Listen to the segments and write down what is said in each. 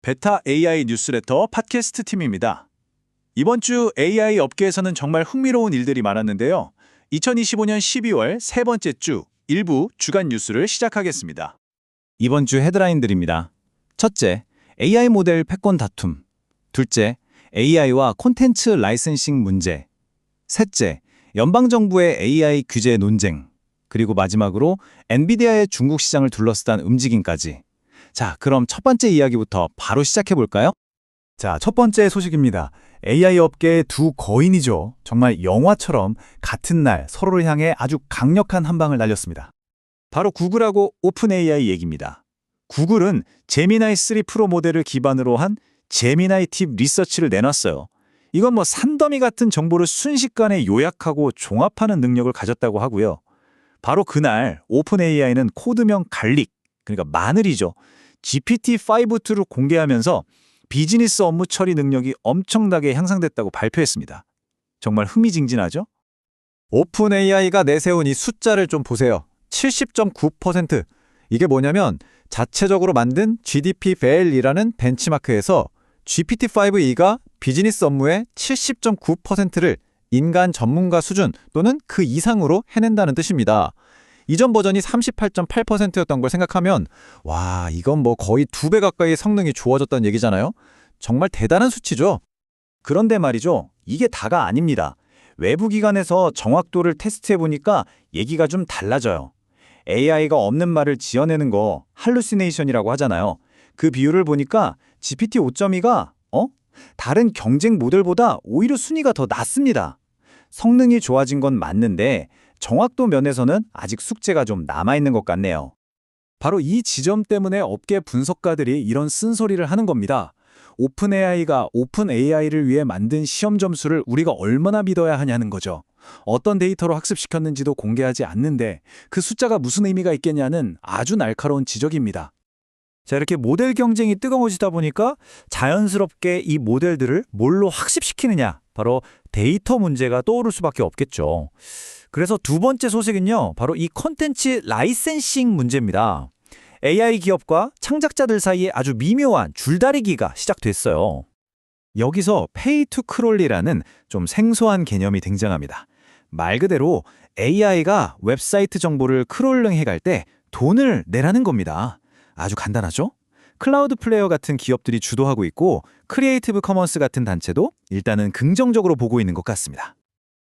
베타 AI 뉴스레터 팟캐스트 팀입니다. 이번 주 AI 업계에서는 정말 흥미로운 일들이 많았는데요. 2025년 12월 세 번째 주 일부 주간 뉴스를 시작하겠습니다. 이번 주 헤드라인들입니다. 첫째, AI 모델 패권 다툼. 둘째, AI와 콘텐츠 라이센싱 문제. 셋째, 연방정부의 AI 규제 논쟁. 그리고 마지막으로 엔비디아의 중국 시장을 둘러싼 움직임까지. 자, 그럼 첫 번째 이야기부터 바로 시작해볼까요? 자, 첫 번째 소식입니다. AI 업계의 두 거인이죠. 정말 영화처럼 같은 날 서로를 향해 아주 강력한 한 방을 날렸습니다. 바로 구글하고 오픈 AI 얘기입니다. 구글은 제미나이 3 프로 모델을 기반으로 한 제미나이 팁 리서치를 내놨어요. 이건 산더미 같은 정보를 순식간에 요약하고 종합하는 능력을 가졌다고 하고요. 바로 그날 오픈 AI는 코드명 갈릭, 그러니까 마늘이죠. GPT-5-2를 공개하면서 비즈니스 업무 처리 능력이 엄청나게 향상됐다고 발표했습니다. 정말 흥미진진하죠? 오픈 AI가 내세운 이 숫자를 좀 보세요. 70.9%. 이게 뭐냐면 자체적으로 만든 GDP 벨이라는 벤치마크에서 GPT-5E가 비즈니스 업무의 70.9%를 인간 전문가 수준 또는 그 이상으로 해낸다는 뜻입니다. 이전 버전이 38.8%였던 걸 생각하면 와, 이건 거의 2배 가까이 성능이 좋아졌다는 얘기잖아요. 정말 대단한 수치죠. 그런데 말이죠. 이게 다가 아닙니다. 외부 기관에서 정확도를 테스트해보니까 얘기가 좀 달라져요. AI가 없는 말을 지어내는 거 할루시네이션이라고 하잖아요. 그 비율을 보니까 GPT 5.2가 다른 경쟁 모델보다 오히려 순위가 더 낮습니다. 성능이 좋아진 건 맞는데 정확도 면에서는 아직 숙제가 좀 남아있는 것 같네요. 바로 이 지점 때문에 업계 분석가들이 이런 쓴소리를 하는 겁니다. 오픈 AI가 오픈 AI를 위해 만든 시험 점수를 우리가 얼마나 믿어야 하냐는 거죠. 어떤 데이터로 학습시켰는지도 공개하지 않는데 그 숫자가 무슨 의미가 있겠냐는 아주 날카로운 지적입니다. 자, 이렇게 모델 경쟁이 뜨거워지다 보니까 자연스럽게 이 모델들을 뭘로 학습시키느냐, 바로 데이터 문제가 떠오를 수밖에 없겠죠. 그래서 두 번째 소식은요, 바로 이 콘텐츠 라이센싱 문제입니다. AI 기업과 창작자들 사이에 아주 미묘한 줄다리기가 시작됐어요. 여기서 페이 투 크롤이라는 좀 생소한 개념이 등장합니다. 말 그대로 AI가 웹사이트 정보를 크롤링 해갈 때 돈을 내라는 겁니다. 아주 간단하죠? 클라우드 플레이어 같은 기업들이 주도하고 있고 크리에이티브 커먼스 같은 단체도 일단은 긍정적으로 보고 있는 것 같습니다.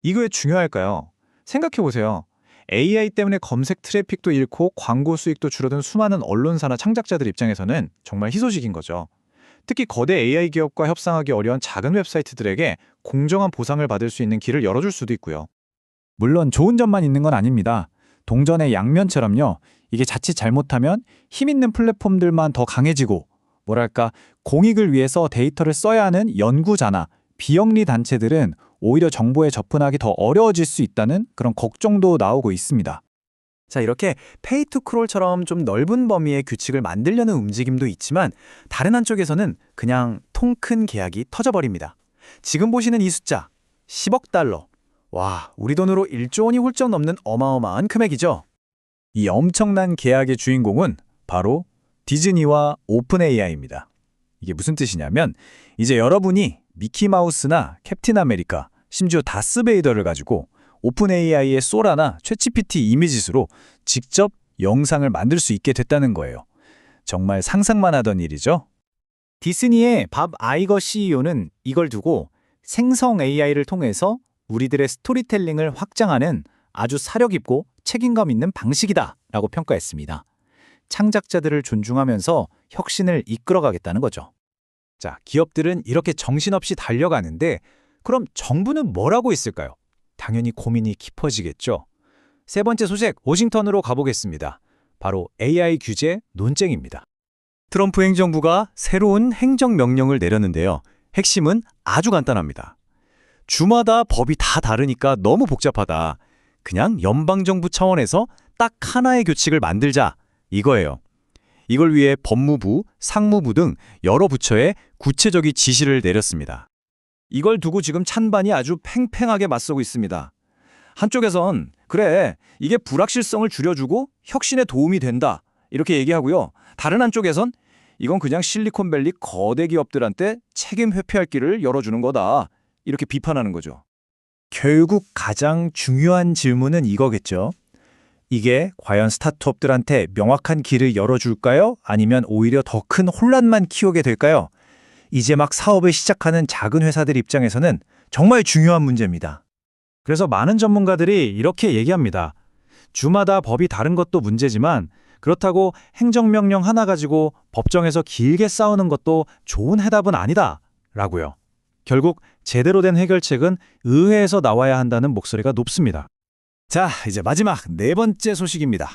이거 왜 중요할까요? 생각해보세요. AI 때문에 검색 트래픽도 잃고 광고 수익도 줄어든 수많은 언론사나 창작자들 입장에서는 정말 희소식인 거죠. 특히 거대 AI 기업과 협상하기 어려운 작은 웹사이트들에게 공정한 보상을 받을 수 있는 길을 열어줄 수도 있고요. 물론 좋은 점만 있는 건 아닙니다. 동전의 양면처럼요. 이게 자칫 잘못하면 힘 있는 플랫폼들만 더 강해지고 공익을 위해서 데이터를 써야 하는 연구자나 비영리 단체들은 오히려 정보에 접근하기 더 어려워질 수 있다는 그런 걱정도 나오고 있습니다. 자, 이렇게 페이 투 크롤처럼 좀 넓은 범위의 규칙을 만들려는 움직임도 있지만 다른 한쪽에서는 그냥 통 큰 계약이 터져버립니다. 지금 보시는 이 숫자, 10억 달러. 와, 우리 돈으로 1조 원이 훌쩍 넘는 어마어마한 금액이죠. 이 엄청난 계약의 주인공은 바로 디즈니와 오픈 AI입니다. 이게 무슨 뜻이냐면 이제 여러분이 미키마우스나 캡틴 아메리카, 심지어 다스베이더를 가지고 오픈 AI의 소라나 챗GPT 이미지수로 직접 영상을 만들 수 있게 됐다는 거예요. 정말 상상만 하던 일이죠. 디즈니의 밥 아이거 CEO는 이걸 두고 생성 AI를 통해서 우리들의 스토리텔링을 확장하는 아주 사력 있고 책임감 있는 방식이다 라고 평가했습니다. 창작자들을 존중하면서 혁신을 이끌어가겠다는 거죠. 자, 기업들은 이렇게 정신없이 달려가는데 그럼 정부는 뭘 하고 있을까요? 당연히 고민이 깊어지겠죠. 세 번째 소식, 워싱턴으로 가보겠습니다. 바로 AI 규제 논쟁입니다. 트럼프 행정부가 새로운 행정명령을 내렸는데요. 핵심은 아주 간단합니다. 주마다 법이 다 다르니까 너무 복잡하다. 그냥 연방정부 차원에서 딱 하나의 규칙을 만들자. 이거예요. 이걸 위해 법무부, 상무부 등 여러 부처에 구체적인 지시를 내렸습니다. 이걸 두고 지금 찬반이 아주 팽팽하게 맞서고 있습니다. 한쪽에선 그래, 이게 불확실성을 줄여주고 혁신에 도움이 된다 이렇게 얘기하고요. 다른 한쪽에선 이건 그냥 실리콘밸리 거대 기업들한테 책임 회피할 길을 열어주는 거다. 이렇게 비판하는 거죠. 결국 가장 중요한 질문은 이거겠죠. 이게 과연 스타트업들한테 명확한 길을 열어줄까요? 아니면 오히려 더 큰 혼란만 키우게 될까요? 이제 막 사업을 시작하는 작은 회사들 입장에서는 정말 중요한 문제입니다. 그래서 많은 전문가들이 이렇게 얘기합니다. 주마다 법이 다른 것도 문제지만 그렇다고 행정명령 하나 가지고 법정에서 길게 싸우는 것도 좋은 해답은 아니다. 라고요. 결국 제대로 된 해결책은 의회에서 나와야 한다는 목소리가 높습니다. 자, 이제 마지막 네 번째 소식입니다.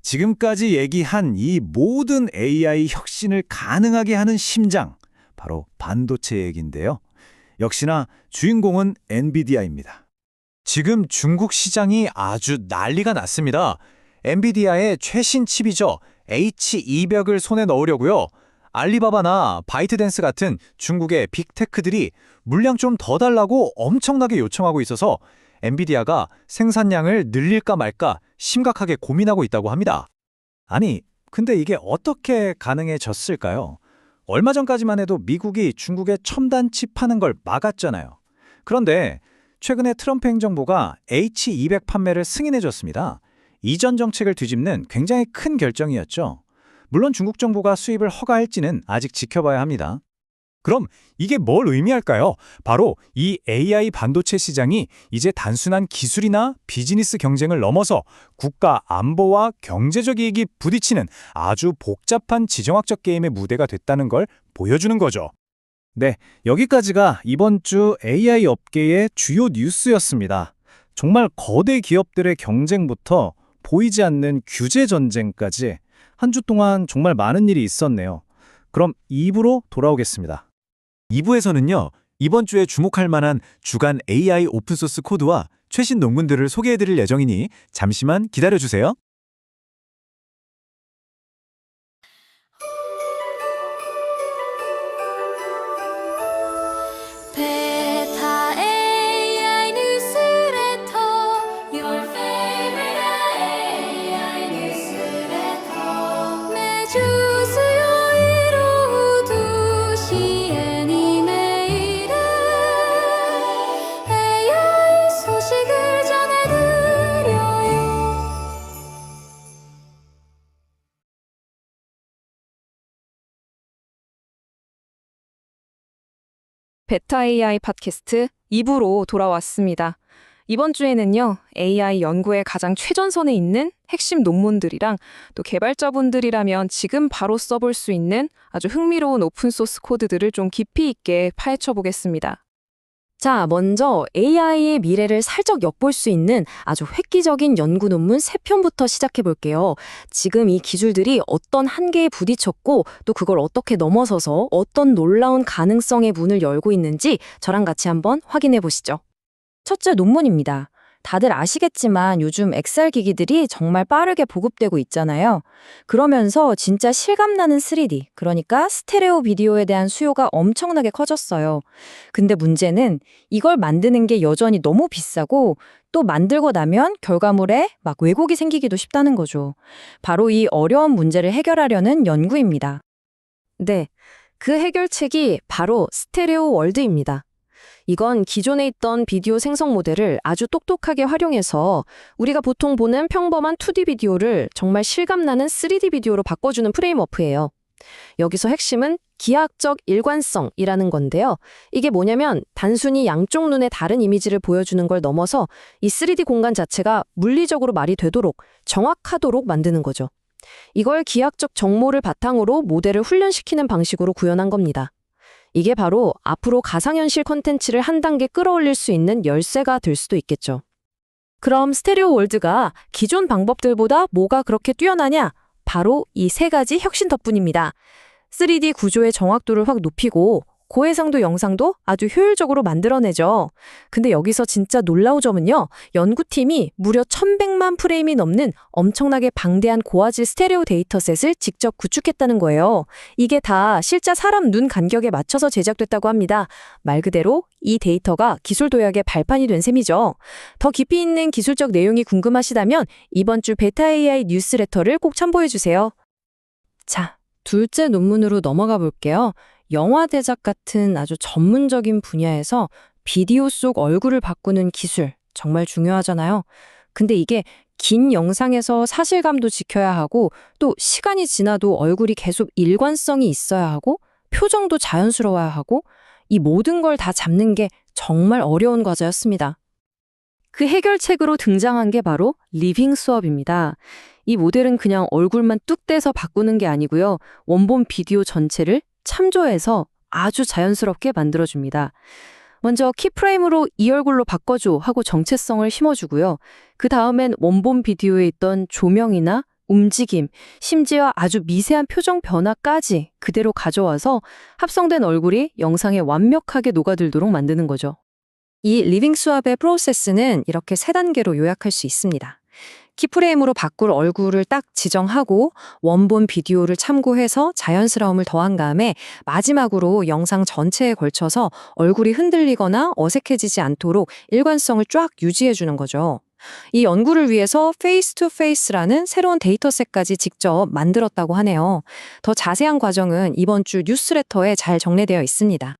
지금까지 얘기한 이 모든 AI 혁신을 가능하게 하는 심장, 바로 반도체 얘기인데요. 역시나 주인공은 엔비디아입니다. 지금 중국 시장이 아주 난리가 났습니다. 엔비디아의 최신 칩이죠. H200을 손에 넣으려고요. 알리바바나 바이트댄스 같은 중국의 빅테크들이 물량 좀 더 달라고 엄청나게 요청하고 있어서 엔비디아가 생산량을 늘릴까 말까 심각하게 고민하고 있다고 합니다. 아니, 근데 이게 어떻게 가능해졌을까요? 얼마 전까지만 해도 미국이 중국에 첨단 칩 파는 걸 막았잖아요. 그런데 최근에 트럼프 행정부가 H200 판매를 승인해줬습니다. 이전 정책을 뒤집는 굉장히 큰 결정이었죠. 물론 중국 정부가 수입을 허가할지는 아직 지켜봐야 합니다. 그럼 이게 뭘 의미할까요? 바로 이 AI 반도체 시장이 이제 단순한 기술이나 비즈니스 경쟁을 넘어서 국가 안보와 경제적 이익이 부딪히는 아주 복잡한 지정학적 게임의 무대가 됐다는 걸 보여주는 거죠. 네, 여기까지가 이번 주 AI 업계의 주요 뉴스였습니다. 정말 거대 기업들의 경쟁부터 보이지 않는 규제 전쟁까지 한 주 동안 정말 많은 일이 있었네요. 그럼 2부로 돌아오겠습니다. 2부에서는요, 이번 주에 주목할 만한 주간 AI 오픈소스 코드와 최신 논문들을 소개해드릴 예정이니 잠시만 기다려주세요. 베타 AI 뉴스레터 Your favorite AI 뉴스레터 매주 수요일 오후 2시엔 이메일에 AI 소식을 전해드려요. 베타 AI 팟캐스트 2부로 돌아왔습니다. 이번 주에는요, AI 연구의 가장 최전선에 있는 핵심 논문들이랑 또 개발자분들이라면 지금 바로 써볼 수 있는 아주 흥미로운 오픈소스 코드들을 좀 깊이 있게 파헤쳐 보겠습니다. 자, 먼저 AI의 미래를 살짝 엿볼 수 있는 아주 획기적인 연구 논문 3편부터 시작해 볼게요. 지금 이 기술들이 어떤 한계에 부딪혔고 또 그걸 어떻게 넘어서서 어떤 놀라운 가능성의 문을 열고 있는지 저랑 같이 한번 확인해 보시죠. 첫째 논문입니다. 다들 아시겠지만 요즘 엑셀 기기들이 정말 빠르게 보급되고 있잖아요. 그러면서 진짜 실감나는 3D, 그러니까 스테레오 비디오에 대한 수요가 엄청나게 커졌어요. 근데 문제는 이걸 만드는 게 여전히 너무 비싸고 또 만들고 나면 결과물에 막 왜곡이 생기기도 쉽다는 거죠. 바로 이 어려운 문제를 해결하려는 연구입니다. 네, 그 해결책이 바로 스테레오 월드입니다. 이건 기존에 있던 비디오 생성 모델을 아주 똑똑하게 활용해서 우리가 보통 보는 평범한 2D 비디오를 정말 실감나는 3D 비디오로 바꿔주는 프레임워크예요. 여기서 핵심은 기하학적 일관성이라는 건데요. 이게 뭐냐면 단순히 양쪽 눈에 다른 이미지를 보여주는 걸 넘어서 이 3D 공간 자체가 물리적으로 말이 되도록 정확하도록 만드는 거죠. 이걸 기하학적 정모를 바탕으로 모델을 훈련시키는 방식으로 구현한 겁니다. 이게 바로 앞으로 가상현실 콘텐츠를 한 단계 끌어올릴 수 있는 열쇠가 될 수도 있겠죠. 그럼 스테레오 월드가 기존 방법들보다 뭐가 그렇게 뛰어나냐? 바로 이 3가지 혁신 덕분입니다. 3D 구조의 정확도를 확 높이고 고해상도 영상도 아주 효율적으로 만들어내죠. 근데 여기서 진짜 놀라운 점은요. 연구팀이 무려 1100만 프레임이 넘는 엄청나게 방대한 고화질 스테레오 데이터셋을 직접 구축했다는 거예요. 이게 다 실제 사람 눈 간격에 맞춰서 제작됐다고 합니다. 말 그대로 이 데이터가 기술 도약의 발판이 된 셈이죠. 더 깊이 있는 기술적 내용이 궁금하시다면 이번 주 베타 AI 뉴스레터를 꼭 참고해주세요. 자, 둘째 논문으로 넘어가 볼게요. 영화 제작 같은 아주 전문적인 분야에서 비디오 속 얼굴을 바꾸는 기술 정말 중요하잖아요. 근데 이게 긴 영상에서 사실감도 지켜야 하고 또 시간이 지나도 얼굴이 계속 일관성이 있어야 하고 표정도 자연스러워야 하고 이 모든 걸 다 잡는 게 정말 어려운 과제였습니다. 그 해결책으로 등장한 게 바로 리빙 수업입니다. 이 모델은 그냥 얼굴만 뚝 떼서 바꾸는 게 아니고요. 원본 비디오 전체를 참조해서 아주 자연스럽게 만들어줍니다. 먼저 키프레임으로 이 얼굴로 바꿔줘 하고 정체성을 심어주고요. 그 다음엔 원본 비디오에 있던 조명이나 움직임, 심지어 아주 미세한 표정 변화까지 그대로 가져와서 합성된 얼굴이 영상에 완벽하게 녹아들도록 만드는 거죠. 이 리빙 수업의 프로세스는 이렇게 3단계로 요약할 수 있습니다. 키프레임으로 바꿀 얼굴을 딱 지정하고 원본 비디오를 참고해서 자연스러움을 더한 다음에 마지막으로 영상 전체에 걸쳐서 얼굴이 흔들리거나 어색해지지 않도록 일관성을 쫙 유지해주는 거죠. 이 연구를 위해서 페이스 투 페이스라는 새로운 데이터셋까지 직접 만들었다고 하네요. 더 자세한 과정은 이번 주 뉴스레터에 잘 정리되어 있습니다.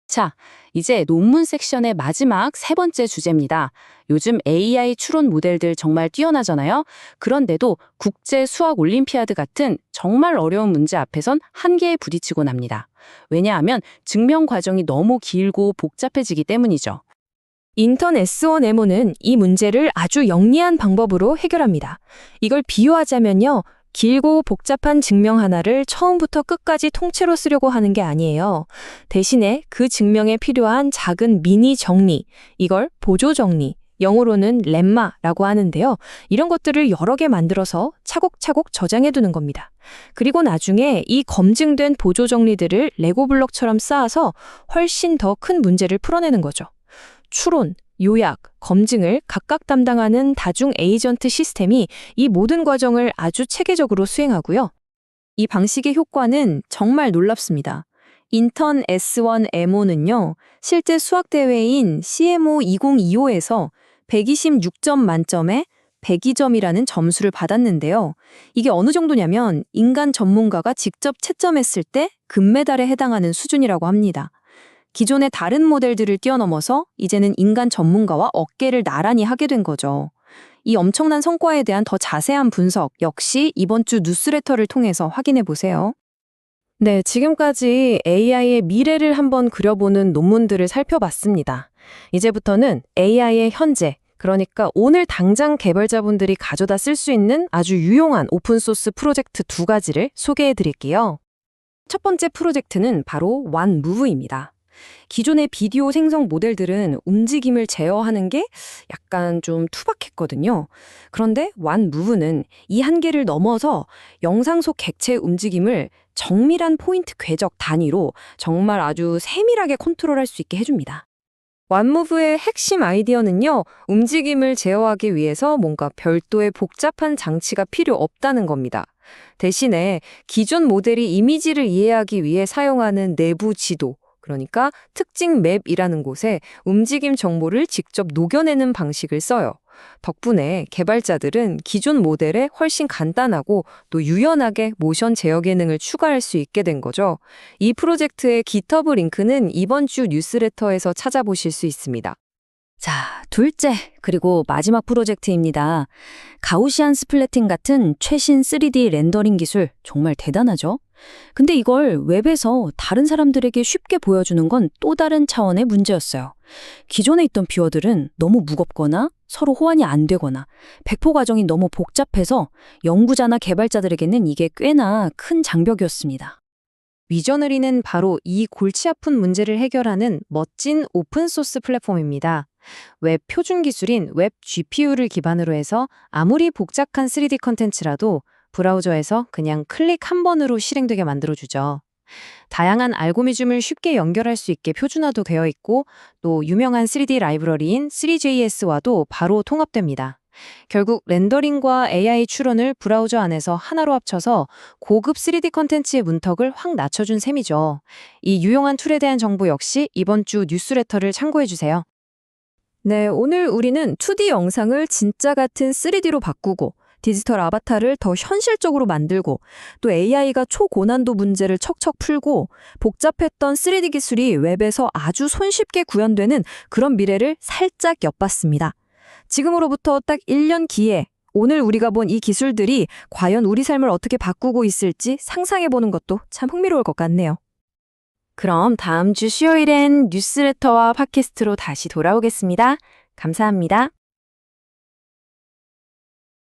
자, 이제 논문 섹션의 마지막 3번째 주제입니다. 요즘 AI 추론 모델들 정말 뛰어나잖아요. 그런데도 국제 수학 올림피아드 같은 정말 어려운 문제 앞에선 한계에 부딪히곤 합니다. 왜냐하면 증명 과정이 너무 길고 복잡해지기 때문이죠. 인턴 S1M은 이 문제를 아주 영리한 방법으로 해결합니다. 이걸 비유하자면요. 길고 복잡한 증명 하나를 처음부터 끝까지 통째로 쓰려고 하는 게 아니에요. 대신에 그 증명에 필요한 작은 미니 정리, 이걸 보조 정리, 영어로는 렘마라고 하는데요. 이런 것들을 여러 개 만들어서 차곡차곡 저장해 두는 겁니다. 그리고 나중에 이 검증된 보조 정리들을 레고 블록처럼 쌓아서 훨씬 더 큰 문제를 풀어내는 거죠. 추론, 요약, 검증을 각각 담당하는 다중 에이전트 시스템이 이 모든 과정을 아주 체계적으로 수행하고요. 이 방식의 효과는 정말 놀랍습니다. 인턴 S1Mo는요, 실제 수학대회인 CMO 2025에서 126점 만점에 102점이라는 점수를 받았는데요. 이게 어느 정도냐면 인간 전문가가 직접 채점했을 때 금메달에 해당하는 수준이라고 합니다. 기존의 다른 모델들을 뛰어넘어서 이제는 인간 전문가와 어깨를 나란히 하게 된 거죠. 이 엄청난 성과에 대한 더 자세한 분석 역시 이번 주 뉴스레터를 통해서 확인해 보세요. 네, 지금까지 AI의 미래를 한번 그려보는 논문들을 살펴봤습니다. 이제부터는 AI의 현재, 그러니까 오늘 당장 개발자분들이 가져다 쓸 수 있는 아주 유용한 오픈소스 프로젝트 2가지를 소개해 드릴게요. 첫 번째 프로젝트는 바로 OneMove입니다. 기존의 비디오 생성 모델들은 움직임을 제어하는 게 약간 좀 투박했거든요. 그런데 OneMove는 이 한계를 넘어서 영상 속 객체의 움직임을 정밀한 포인트 궤적 단위로 정말 아주 세밀하게 컨트롤할 수 있게 해줍니다. OneMove의 핵심 아이디어는요, 움직임을 제어하기 위해서 뭔가 별도의 복잡한 장치가 필요 없다는 겁니다. 대신에 기존 모델이 이미지를 이해하기 위해 사용하는 내부 지도, 그러니까 특징 맵이라는 곳에 움직임 정보를 직접 녹여내는 방식을 써요. 덕분에 개발자들은 기존 모델에 훨씬 간단하고 또 유연하게 모션 제어 기능을 추가할 수 있게 된 거죠. 이 프로젝트의 GitHub 링크는 이번 주 뉴스레터에서 찾아보실 수 있습니다. 자, 둘째, 그리고 마지막 프로젝트입니다. 가우시안 스플래팅 같은 최신 3D 렌더링 기술 정말 대단하죠? 근데 이걸 웹에서 다른 사람들에게 쉽게 보여주는 건 또 다른 차원의 문제였어요. 기존에 있던 뷰어들은 너무 무겁거나 서로 호환이 안 되거나 배포 과정이 너무 복잡해서 연구자나 개발자들에게는 이게 꽤나 큰 장벽이었습니다. 위저너리는 바로 이 골치 아픈 문제를 해결하는 멋진 오픈소스 플랫폼입니다. 웹 표준 기술인 웹 GPU를 기반으로 해서 아무리 복잡한 3D 컨텐츠라도 브라우저에서 그냥 클릭 한 번으로 실행되게 만들어주죠. 다양한 알고리즘을 쉽게 연결할 수 있게 표준화도 되어 있고 또 유명한 3D 라이브러리인 3JS와도 바로 통합됩니다. 결국 렌더링과 AI 추론을 브라우저 안에서 하나로 합쳐서 고급 3D 컨텐츠의 문턱을 확 낮춰준 셈이죠. 이 유용한 툴에 대한 정보 역시 이번 주 뉴스레터를 참고해주세요. 네, 오늘 우리는 2D 영상을 진짜 같은 3D로 바꾸고 디지털 아바타를 더 현실적으로 만들고 또 AI가 초고난도 문제를 척척 풀고 복잡했던 3D 기술이 웹에서 아주 손쉽게 구현되는 그런 미래를 살짝 엿봤습니다. 지금으로부터 딱 1년 기에 오늘 우리가 본 이 기술들이 과연 우리 삶을 어떻게 바꾸고 있을지 상상해보는 것도 참 흥미로울 것 같네요. 그럼 다음 주 수요일엔 뉴스레터와 팟캐스트로 다시 돌아오겠습니다. 감사합니다.